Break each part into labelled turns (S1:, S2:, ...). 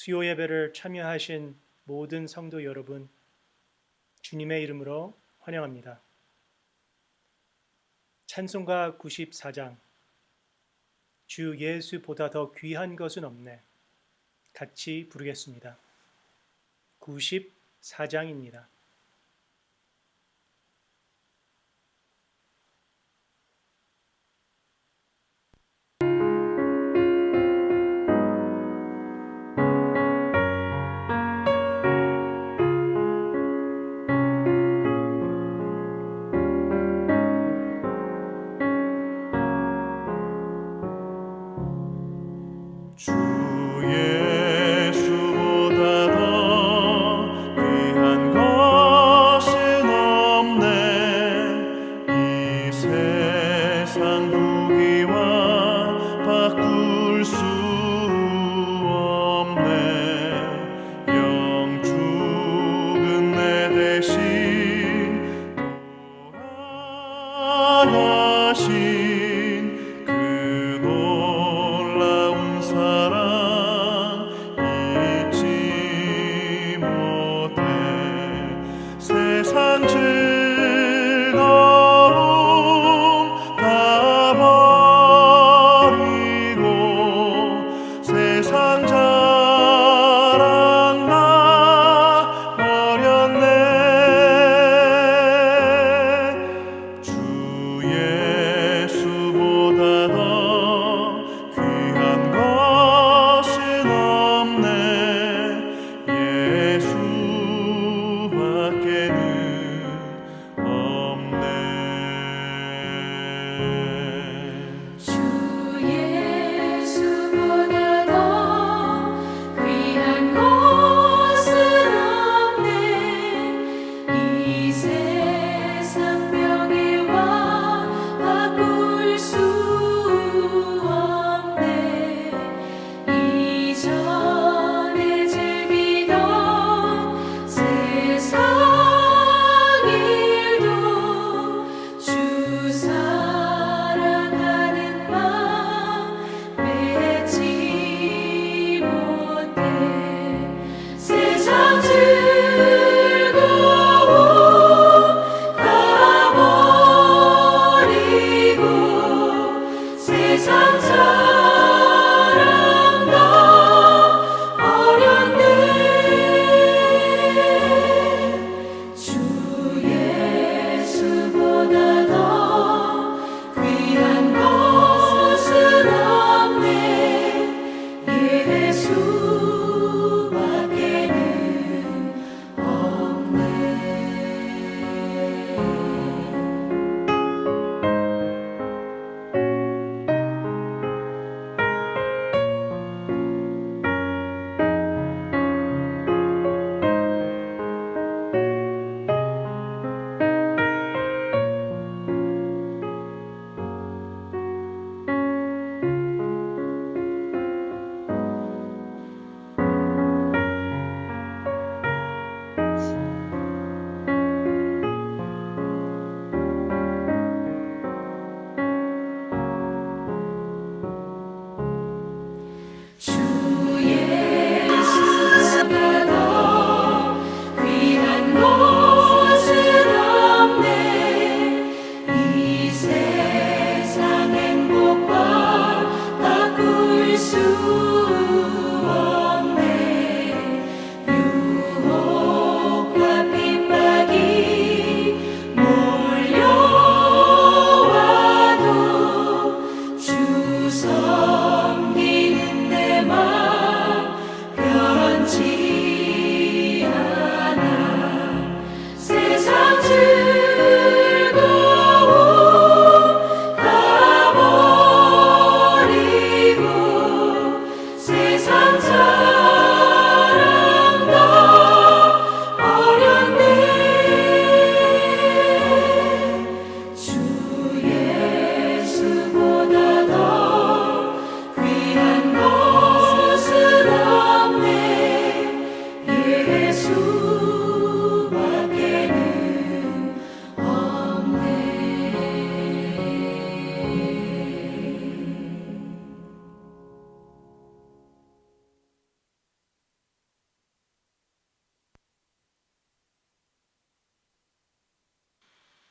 S1: 수요 예배를 참여하신 모든 성도 여러분, 주님의 이름으로 환영합니다. 찬송가 94장, 주 예수보다 더 귀한 것은 없네, 같이 부르겠습니다. 94장입니다.
S2: 주 예수보다 더 귀한 것은 없네. 이 세상 무기와 바꿀 수 없네. 영 죽은 내 대신 돌아가신 세상 즐거움 다 버리고 세상 자랑 나 버렸네. 주 예수보다 더 귀한 것은 없네. 예수밖에는
S3: 예수보다 더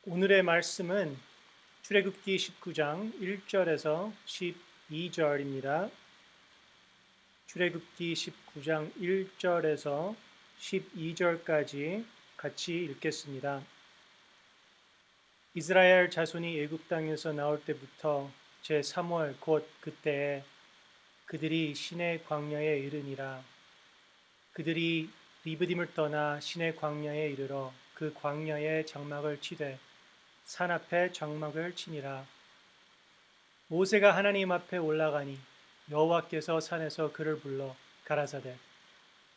S1: 오늘의 말씀은 출애굽기 19장 1절에서 12절입니다. 출애굽기 19장 1절에서 12절까지 같이 읽겠습니다. 이스라엘 자손이 애굽 땅에서 나올 때부터 제3월 곧 그때에 그들이 시내 광야에 이르니라. 그들이 리브딤을 떠나 시내 광야에 이르러 그 광야에 장막을 치되 산 앞에 장막을 치니라. 모세가 하나님 앞에 올라가니 여호와께서 산에서 그를 불러 가라사대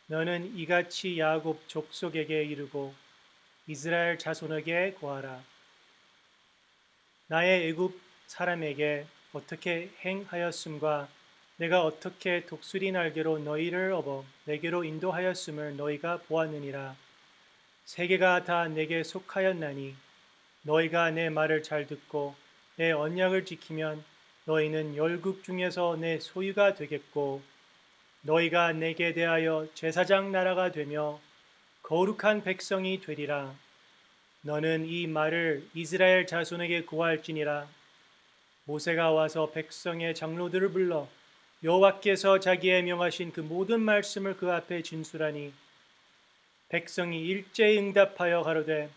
S1: 너는 이같이 야곱 족속에게 이르고 이스라엘 자손에게 고하라. 나의 애굽 사람에게 어떻게 행하였음과 내가 어떻게 독수리 날개로 너희를 업어 내게로 인도하였음을 너희가 보았느니라. 세계가 다 내게 속하였나니 너희가 내 말을 잘 듣고 내 언약을 지키면 너희는 열국 중에서 내 소유가 되겠고 너희가 내게 대하여 제사장 나라가 되며 거룩한 백성이 되리라. 너는 이 말을 이스라엘 자손에게 고할지니라. 모세가 와서 백성의 장로들을 불러 여호와께서 자기의 명하신 그 모든 말씀을 그 앞에 진술하니 백성이 일제히 응답하여 가로되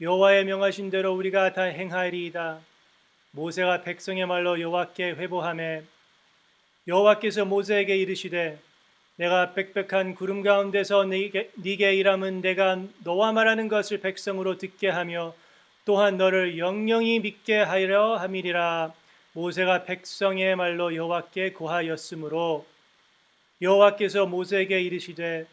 S1: 여호와의 명하신 대로 우리가 다 행하리이다. 모세가 백성의 말로 여호와께 회보하매 여호와께서 모세에게 이르시되 내가 빽빽한 구름 가운데서 네게 일함은 내가 너와 말하는 것을 백성으로 듣게 하며 또한 너를 영영히 믿게 하려 함이리라. 모세가 백성의 말로 여호와께 고하였으므로 여호와께서 모세에게 이르시되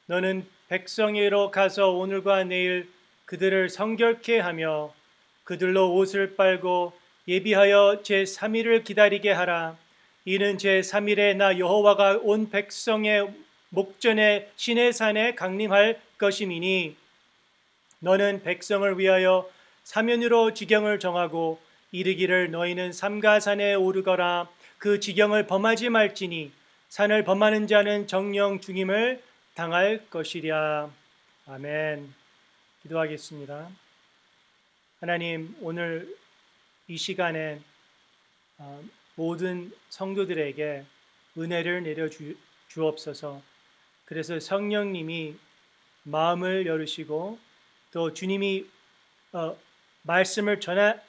S1: 너는 백성에게로 가서 오늘과 내일 그들을 성결케 하며 그들로 옷을 빨고 예비하여 제3일을 기다리게 하라. 이는 제3일에 나 여호와가 온 백성의 목전에 시내산에 강림할 것임이니 너는 백성을 위하여 사면으로 지경을 정하고 이르기를 너희는 삼가산에 오르거라. 그 지경을 범하지 말지니 산을 범하는 자는 정령 죽임을 당할 것이랴. 아멘. 기도하겠습니다. 하나님, 오늘 이 시간에 모든 성도들에게 은혜를 내려 주옵소서. 그래서 성령님이 마음을 열으시고 또 주님이 말씀을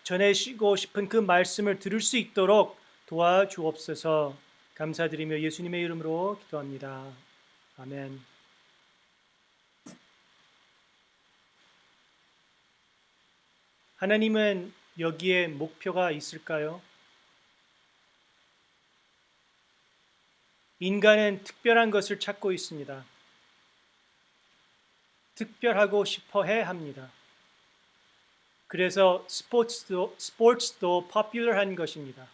S1: 전하시고 싶은 그 말씀을 들을 수 있도록 도와주옵소서. 감사드리며 예수님의 이름으로 기도합니다. 아멘. 하나님은 여기에 목표가 있을까요? 인간은 특별한 것을 찾고 있습니다. 특별하고 싶어 해 합니다. 그래서 스포츠도 popular한 것입니다.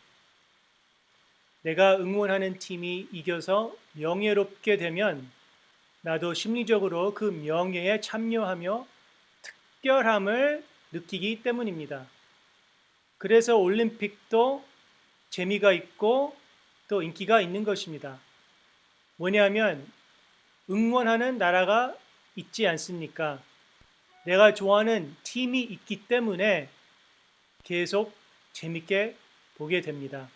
S1: 내가 응원하는 팀이 이겨서 명예롭게 되면 나도 심리적으로 그 명예에 참여하며 특별함을 느끼기 때문입니다. 그래서 올림픽도 재미가 있고 또 인기가 있는 것입니다. 뭐냐면 응원하는 나라가 있지 않습니까? 내가 좋아하는 팀이 있기 때문에 계속 재밌게 보게 됩니다.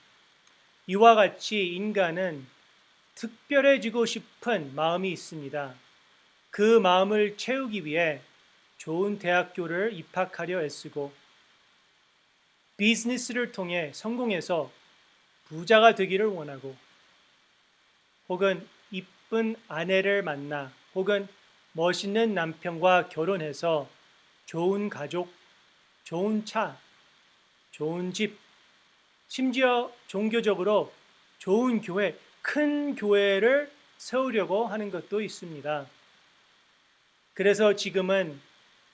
S1: 이와 같이 인간은 특별해지고 싶은 마음이 있습니다. 그 마음을 채우기 위해 좋은 대학교를 입학하려 애쓰고 비즈니스를 통해 성공해서 부자가 되기를 원하고 혹은 이쁜 아내를 만나 혹은 멋있는 남편과 결혼해서 좋은 가족, 좋은 차, 좋은 집, 심지어 종교적으로 좋은 교회, 큰 교회를 세우려고 하는 것도 있습니다. 그래서 지금은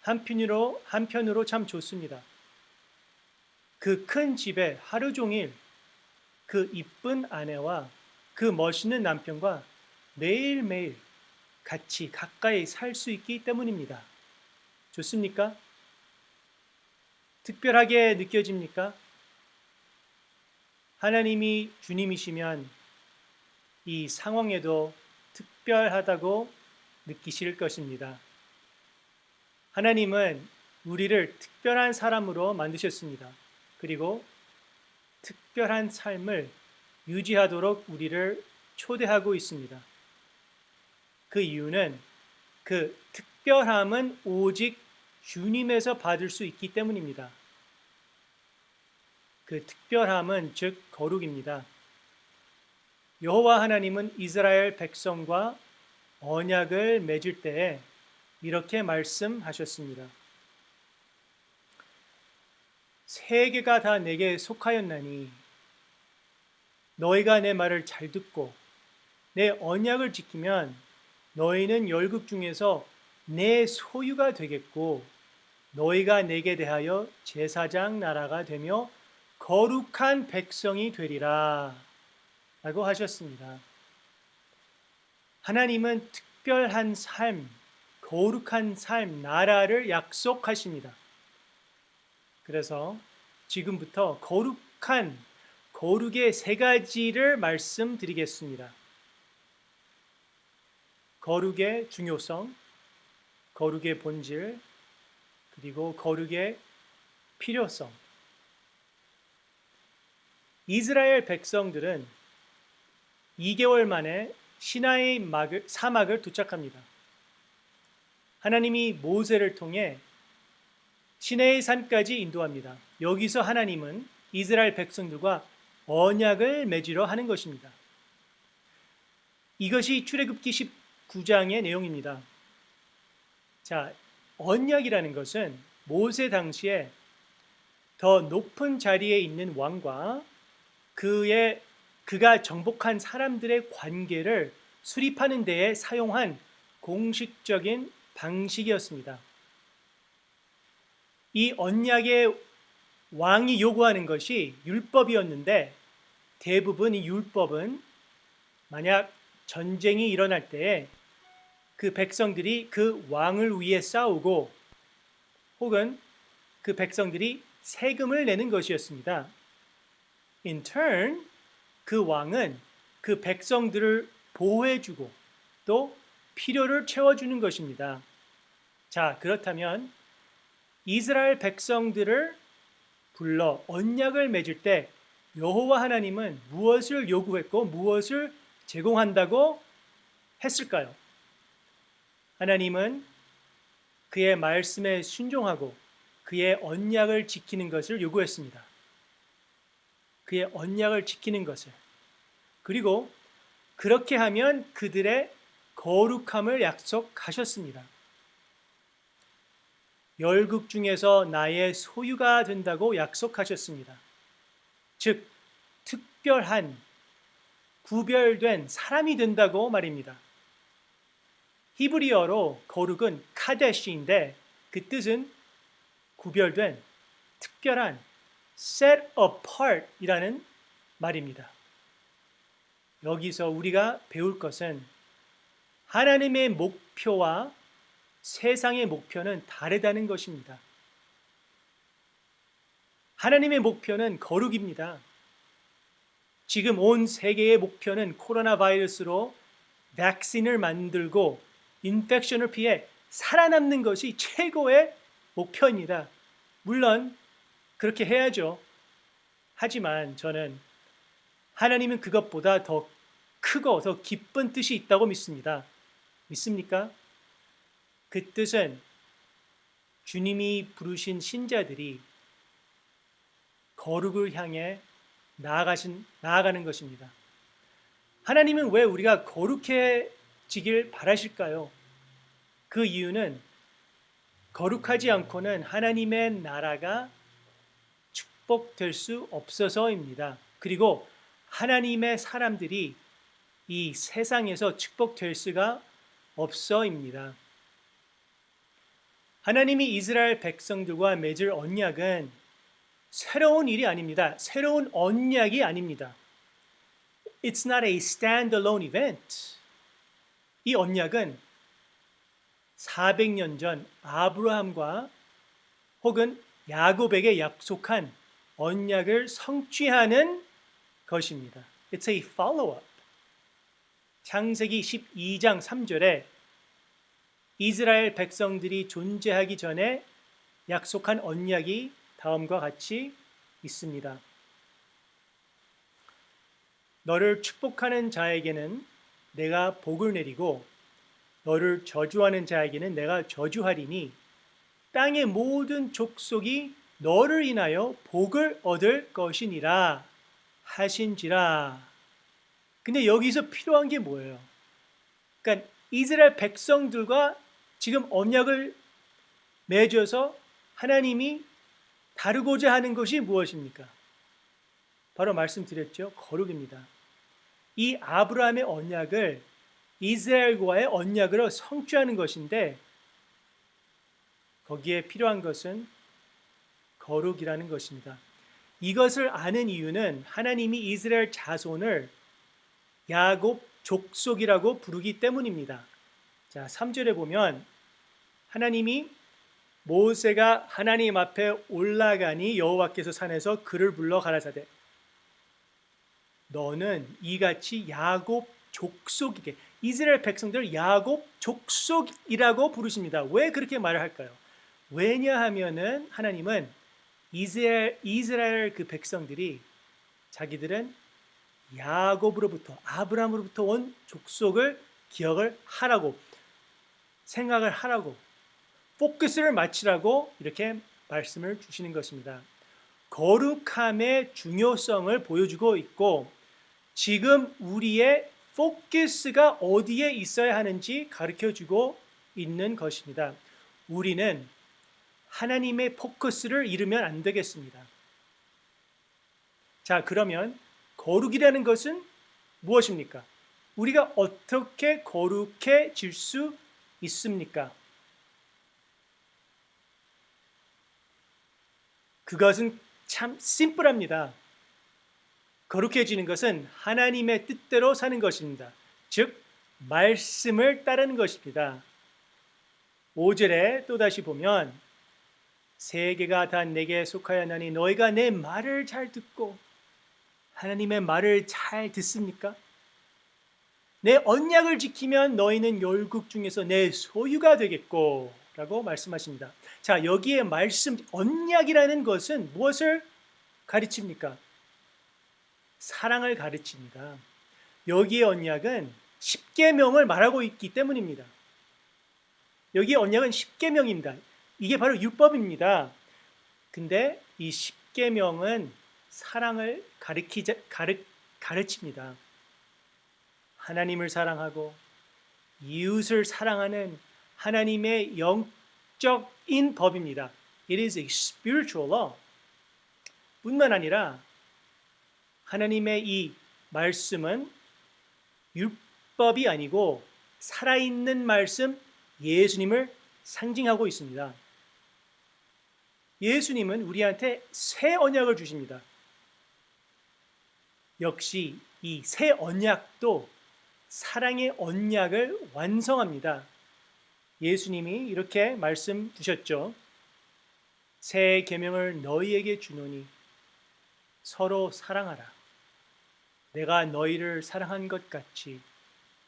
S1: 한편으로 참 좋습니다. 그 큰 집에 하루 종일 그 이쁜 아내와 그 멋있는 남편과 매일매일 같이 가까이 살 수 있기 때문입니다. 좋습니까? 특별하게 느껴집니까? 하나님이 주님이시면 이 상황에도 특별하다고 느끼실 것입니다. 하나님은 우리를 특별한 사람으로 만드셨습니다. 그리고 특별한 삶을 유지하도록 우리를 초대하고 있습니다. 그 이유는 그 특별함은 오직 주님에서 받을 수 있기 때문입니다. 그 특별함은 즉 거룩입니다. 여호와 하나님은 이스라엘 백성과 언약을 맺을 때에 이렇게 말씀하셨습니다. 세계가 다 내게 속하였나니 너희가 내 말을 잘 듣고 내 언약을 지키면 너희는 열국 중에서 내 소유가 되겠고 너희가 내게 대하여 제사장 나라가 되며 거룩한 백성이 되리라 라고 하셨습니다. 하나님은 특별한 삶, 거룩한 삶, 나라를 약속하십니다. 그래서 지금부터 거룩의 세 가지를 말씀드리겠습니다. 거룩의 중요성, 거룩의 본질, 그리고 거룩의 필요성. 이스라엘 백성들은 2개월 만에 시나이 사막을 도착합니다. 하나님이 모세를 통해 시내의 산까지 인도합니다. 여기서 하나님은 이스라엘 백성들과 언약을 맺으려 하는 것입니다. 이것이 출애굽기 19장의 내용입니다. 자, 언약이라는 것은 모세 당시에 더 높은 자리에 있는 왕과 그가 정복한 사람들의 관계를 수립하는 데에 사용한 공식적인 방식이었습니다. 이 언약의 왕이 요구하는 것이 율법이었는데 대부분 이 율법은 만약 전쟁이 일어날 때에 그 백성들이 그 왕을 위해 싸우고 혹은 그 백성들이 세금을 내는 것이었습니다. In turn, 그 왕은 그 백성들을 보호해주고 또 필요를 채워주는 것입니다. 자, 그렇다면 이스라엘 백성들을 불러 언약을 맺을 때 여호와 하나님은 무엇을 요구했고 무엇을 제공한다고 했을까요? 하나님은 그의 말씀에 순종하고 그의 언약을 지키는 것을 요구했습니다. 그의 언약을 지키는 것을. 그리고 그렇게 하면 그들의 거룩함을 약속하셨습니다. 열국 중에서 나의 소유가 된다고 약속하셨습니다. 즉, 특별한, 구별된 사람이 된다고 말입니다. 히브리어로 거룩은 카데시인데 그 뜻은 구별된, 특별한, set apart 이라는 말입니다. 여기서 우리가 배울 것은 하나님의 목표와 세상의 목표는 다르다는 것입니다. 하나님의 목표는 거룩입니다. 지금 온 세계의 목표는 코로나 바이러스로 백신을 만들고 인펙션을 피해 살아남는 것이 최고의 목표입니다. 물론 그렇게 해야죠. 하지만 저는 하나님은 그것보다 더 크고 더 깊은 뜻이 있다고 믿습니다. 믿습니까? 그 뜻은 주님이 부르신 신자들이 거룩을 향해 나아가는 것입니다. 하나님은 왜 우리가 거룩해지길 바라실까요? 그 이유는 거룩하지 않고는 하나님의 나라가 축복될 수 없어서입니다. 그리고 하나님의 사람들이 이 세상에서 축복될 수가 없어입니다. 하나님이 이스라엘 백성들과 맺을 언약은 새로운 일이 아닙니다. 새로운 언약이 아닙니다. It's not a standalone event. 이 언약은 400년 전 아브라함과 혹은 야곱에게 약속한 언약을 성취하는 것입니다. It's a follow-up. 창세기 12장 3절에 이스라엘 백성들이 존재하기 전에 약속한 언약이 다음과 같이 있습니다. 너를 축복하는 자에게는 내가 복을 내리고 너를 저주하는 자에게는 내가 저주하리니 땅의 모든 족속이 너를 인하여 복을 얻을 것이니라 하신지라. 근데 여기서 필요한 게 뭐예요? 그러니까 이스라엘 백성들과 지금 언약을 맺어서 하나님이 다루고자 하는 것이 무엇입니까? 바로 말씀드렸죠. 거룩입니다. 이 아브라함의 언약을 이스라엘과의 언약으로 성취하는 것인데 거기에 필요한 것은 거룩이라는 것입니다. 이것을 아는 이유는 하나님이 이스라엘 자손을 야곱 족속이라고 부르기 때문입니다. 자, 3절에 보면 하나님이 모세가 하나님 앞에 올라가니 여호와께서 산에서 그를 불러 가라사대 너는 이같이 야곱 족속이게 이스라엘 백성들 야곱 족속이라고 부르십니다. 왜 그렇게 말을 할까요? 왜냐하면은 하나님은 이스라엘 그 백성들이 자기들은 야곱으로부터 아브라함으로부터 온 족속을 기억을 하라고 생각을 하라고 포커스를 맞추라고 이렇게 말씀을 주시는 것입니다. 거룩함의 중요성을 보여주고 있고 지금 우리의 포커스가 어디에 있어야 하는지 가르쳐주고 있는 것입니다. 우리는 하나님의 포커스를 잃으면 안 되겠습니다. 자, 그러면 거룩이라는 것은 무엇입니까? 우리가 어떻게 거룩해질 수 있습니까? 그것은 참 심플합니다. 거룩해지는 것은 하나님의 뜻대로 사는 것입니다. 즉 말씀을 따르는 것입니다. 5절에 또다시 보면 세계가 다 내게 속하였나니 너희가 내 말을 잘 듣고 하나님의 말을 잘 듣습니까? 내 언약을 지키면 너희는 열국 중에서 내 소유가 되겠고 라고 말씀하십니다. 자, 여기에 말씀 언약이라는 것은 무엇을 가르칩니까? 사랑을 가르칩니다. 여기에 언약은 십계명을 말하고 있기 때문입니다. 여기에 언약은 십계명입니다. 이게 바로 율법입니다. 근데 이 십계명은 사랑을 가르칩니다. 하나님을 사랑하고 이웃을 사랑하는 하나님의 영적인 법입니다. It is a spiritual law. 뿐만 아니라 하나님의 이 말씀은 율법이 아니고 살아있는 말씀 예수님을 상징하고 있습니다. 예수님은 우리한테 새 언약을 주십니다. 역시 이 새 언약도 사랑의 언약을 완성합니다. 예수님이 이렇게 말씀 주셨죠. 새 계명을 너희에게 주노니 서로 사랑하라. 내가 너희를 사랑한 것 같이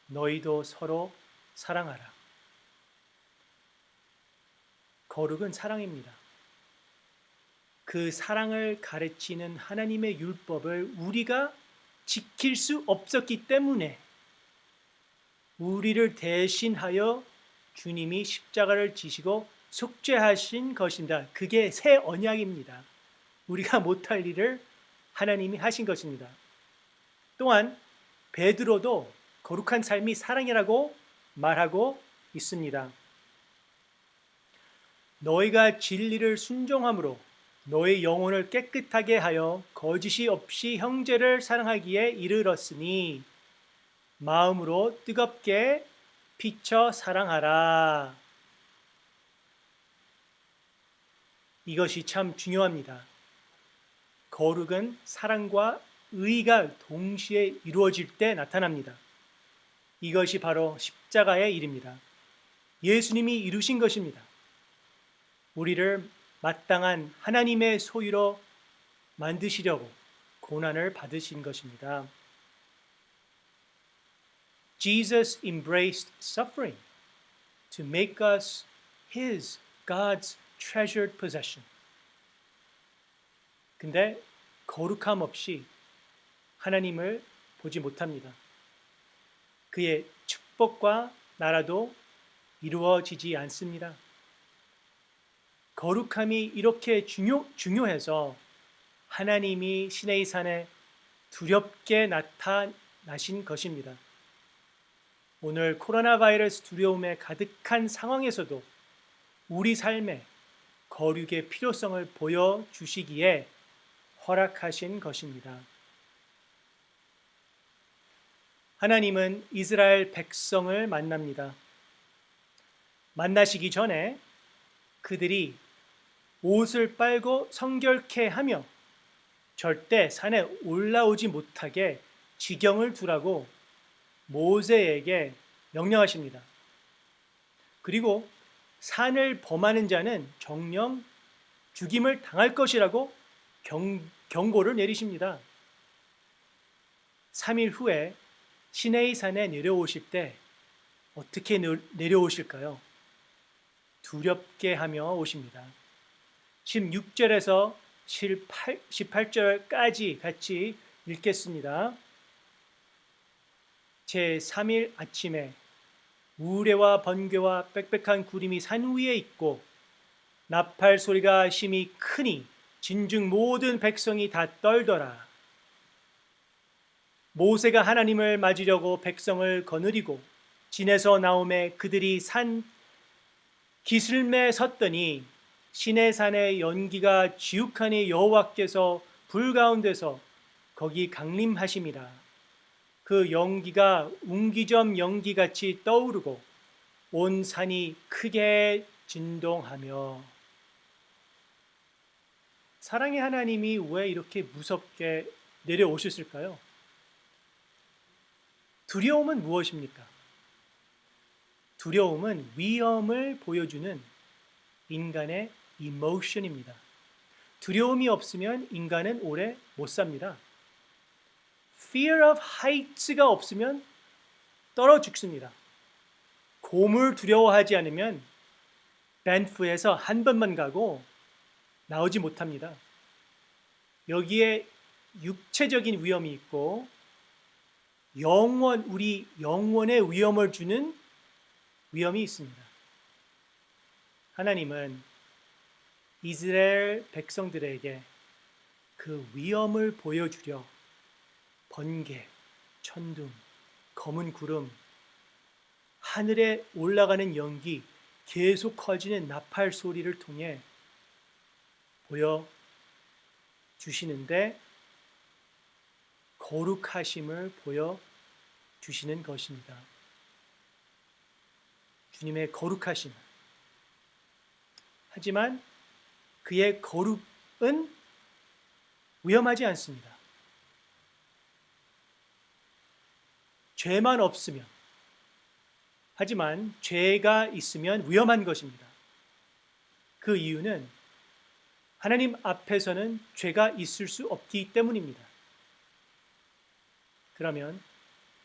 S1: 너희도 서로 사랑하라. 거룩은 사랑입니다. 그 사랑을 가르치는 하나님의 율법을 우리가 지킬 수 없었기 때문에 우리를 대신하여 주님이 십자가를 지시고 속죄하신 것입니다. 그게 새 언약입니다. 우리가 못할 일을 하나님이 하신 것입니다. 또한 베드로도 거룩한 삶이 사랑이라고 말하고 있습니다. 너희가 진리를 순종함으로 너희 영혼을 깨끗하게 하여 거짓이 없이 형제를 사랑하기에 이르렀으니 마음으로 뜨겁게 피쳐 사랑하라. 이것이 참 중요합니다. 거룩은 사랑과 의가 동시에 이루어질 때 나타납니다. 이것이 바로 십자가의 일입니다. 예수님이 이루신 것입니다. 우리를 마땅한 하나님의 소유로 만드시려고 고난을 받으신 것입니다. Jesus embraced suffering to make us His, God's treasured possession. 근데 거룩함 없이 하나님을 보지 못합니다. 그의 축복과 나라도 이루어지지 않습니다. 거룩함이 이렇게 중요해서 하나님이 시내이 산에 두렵게 나타나신 것입니다. 오늘 코로나 바이러스 두려움에 가득한 상황에서도 우리 삶에 거룩의 필요성을 보여주시기에 허락하신 것입니다. 하나님은 이스라엘 백성을 만납니다. 만나시기 전에 그들이 옷을 빨고 성결케 하며 절대 산에 올라오지 못하게 지경을 두라고 모세에게 명령하십니다. 그리고 산을 범하는 자는 정령 죽임을 당할 것이라고 경고를 내리십니다. 3일 후에 시내이 산에 내려오실 때 어떻게 내려오실까요? 두렵게 하며 오십니다. 16절에서 18절까지 같이 읽겠습니다. 제3일 아침에 우레와 번개와 빽빽한 구름이 산 위에 있고 나팔 소리가 심히 크니 진즉 모든 백성이 다 떨더라. 모세가 하나님을 맞으려고 백성을 거느리고 진에서 나오매 그들이 산 기슭에 섰더니 시내산의 연기가 지욱하니 여호와께서 불 가운데서 거기 강림하심이라. 그 연기가 웅기점 연기같이 떠오르고 온 산이 크게 진동하며. 사랑의 하나님이 왜 이렇게 무섭게 내려오셨을까요? 두려움은 무엇입니까? 두려움은 위험을 보여주는 인간의 이모션입니다. 두려움이 없으면 인간은 오래 못 삽니다. Fear of heights가 없으면 떨어 죽습니다. 곰을 두려워하지 않으면 밴프에서 한 번만 가고 나오지 못합니다. 여기에 육체적인 위험이 있고 우리 영혼에 위험을 주는 위험이 있습니다. 하나님은 이스라엘 백성들에게 그 위험을 보여주려 번개, 천둥, 검은 구름, 하늘에 올라가는 연기, 계속 커지는 나팔 소리를 통해 보여주시는데 거룩하심을 보여주시는 것입니다. 주님의 거룩하심. 하지만 그의 거룩은 위험하지 않습니다. 죄만 없으면, 하지만 죄가 있으면 위험한 것입니다. 그 이유는 하나님 앞에서는 죄가 있을 수 없기 때문입니다. 그러면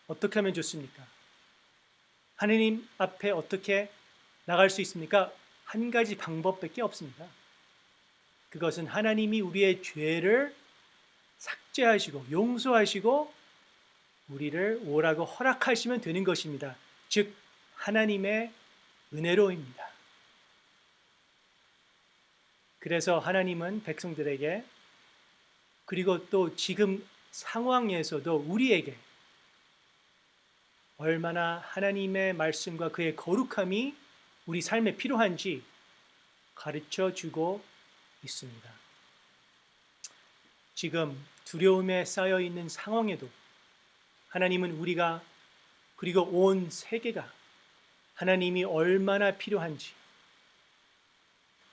S1: 어떻게 하면 좋습니까? 하나님 앞에 어떻게 나갈 수 있습니까? 한 가지 방법밖에 없습니다. 그것은 하나님이 우리의 죄를 삭제하시고 용서하시고 우리를 오라고 허락하시면 되는 것입니다. 즉 하나님의 은혜로입니다. 그래서 하나님은 백성들에게 그리고 또 지금 상황에서도 우리에게 얼마나 하나님의 말씀과 그의 거룩함이 우리 삶에 필요한지 가르쳐 주고 있습니다. 지금 두려움에 쌓여 있는 상황에도 하나님은 우리가 그리고 온 세계가 하나님이 얼마나 필요한지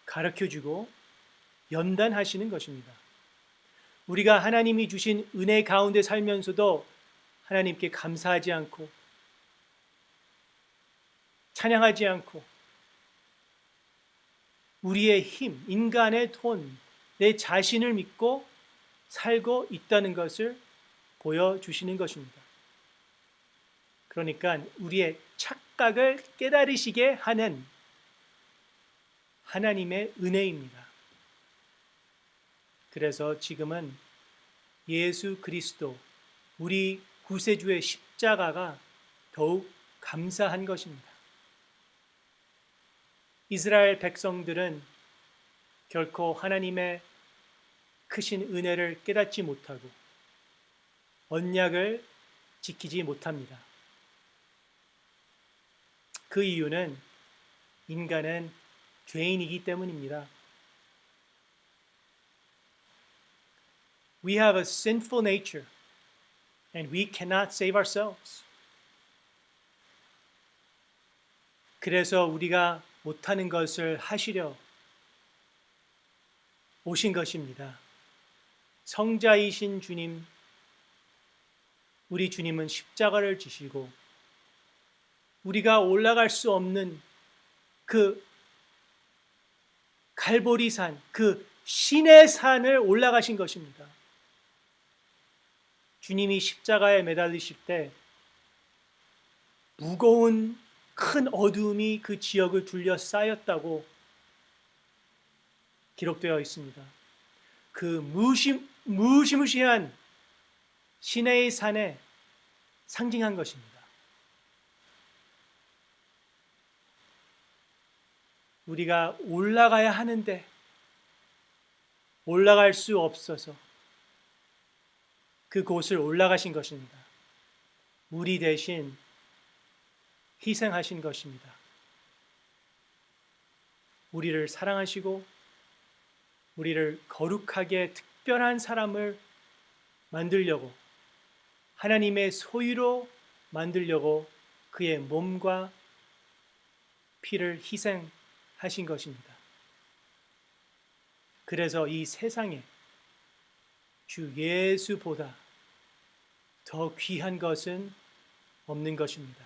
S1: 가르쳐 주고 연단하시는 것입니다. 우리가 하나님이 주신 은혜 가운데 살면서도 하나님께 감사하지 않고 찬양하지 않고 우리의 힘, 인간의 돈, 내 자신을 믿고 살고 있다는 것을 보여주시는 것입니다. 그러니까 우리의 착각을 깨달으시게 하는 하나님의 은혜입니다. 그래서 지금은 예수 그리스도, 우리 구세주의 십자가가 더욱 감사한 것입니다. 이스라엘 백성들은 결코 하나님의 크신 은혜를 깨닫지 못하고 언약을 지키지 못합니다. 그 이유는 인간은 죄인이기 때문입니다. We have a sinful nature and we cannot save ourselves. 그래서 우리가 못하는 것을 하시려 오신 것입니다. 성자이신 주님, 우리 주님은 십자가를 지시고 우리가 올라갈 수 없는 그 갈보리산, 그 신의 산을 올라가신 것입니다. 주님이 십자가에 매달리실 때 무거운 큰 어두움이 그 지역을 둘러싸였다고 기록되어 있습니다. 그 무시무시한 시내의 산에 상징한 것입니다. 우리가 올라가야 하는데 올라갈 수 없어서 그곳을 올라가신 것입니다. 우리 대신 희생하신 것입니다. 우리를 사랑하시고 우리를 거룩하게 특별한 사람을 만들려고 하나님의 소유로 만들려고 그의 몸과 피를 희생하신 것입니다. 그래서 이 세상에 주 예수보다 더 귀한 것은 없는 것입니다.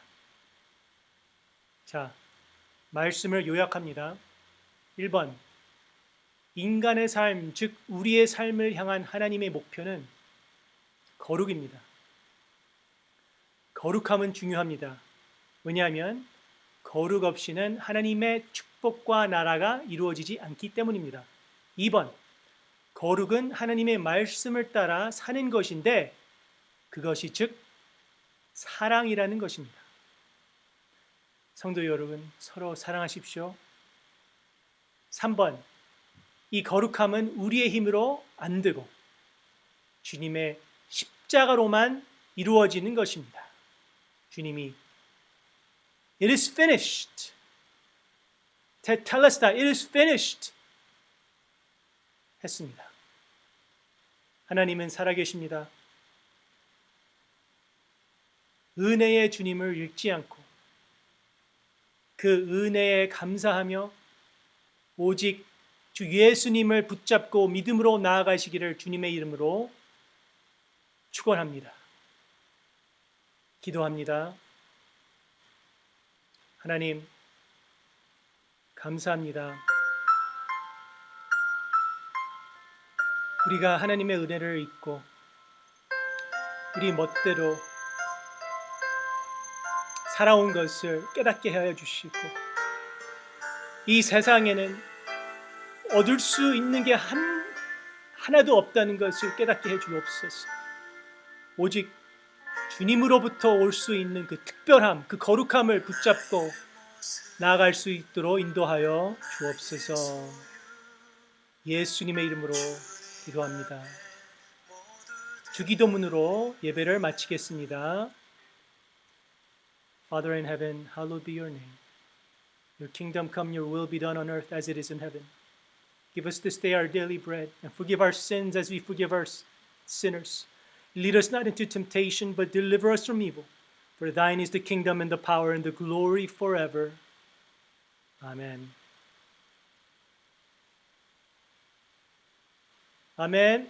S1: 자, 말씀을 요약합니다. 1번, 인간의 삶, 즉 우리의 삶을 향한 하나님의 목표는 거룩입니다. 거룩함은 중요합니다. 왜냐하면 거룩 없이는 하나님의 축복과 나라가 이루어지지 않기 때문입니다. 2번, 거룩은 하나님의 말씀을 따라 사는 것인데 그것이 즉 사랑이라는 것입니다. 성도 여러분, 서로 사랑하십시오. 3번, 이 거룩함은 우리의 힘으로 안 되고 주님의 십자가로만 이루어지는 것입니다. 주님이 It is finished. Tetelestai, it is finished. 했습니다. 하나님은 살아계십니다. 은혜의 주님을 잃지 않고 그 은혜에 감사하며 오직 주 예수님을 붙잡고 믿음으로 나아가시기를 주님의 이름으로 축원합니다. 기도합니다. 하나님, 감사합니다. 우리가 하나님의 은혜를 잊고 우리 멋대로 살아온 것을 깨닫게 하여 주시고 이 세상에는 얻을 수 있는 게 하나도 없다는 것을 깨닫게 해 주옵소서. 오직 주님으로부터 올 수 있는 그 특별함, 그 거룩함을 붙잡고 나아갈 수 있도록 인도하여 주옵소서. 예수님의 이름으로 기도합니다. 주기도문으로 예배를 마치겠습니다. Father in heaven, hallowed be your name. Your kingdom come, your will be done on earth as it is in heaven. Give us this day our daily bread, and forgive our sins as we forgive our sinners. Lead us not into temptation, but deliver us from evil. For thine is the kingdom and the power and the glory forever. Amen. Amen.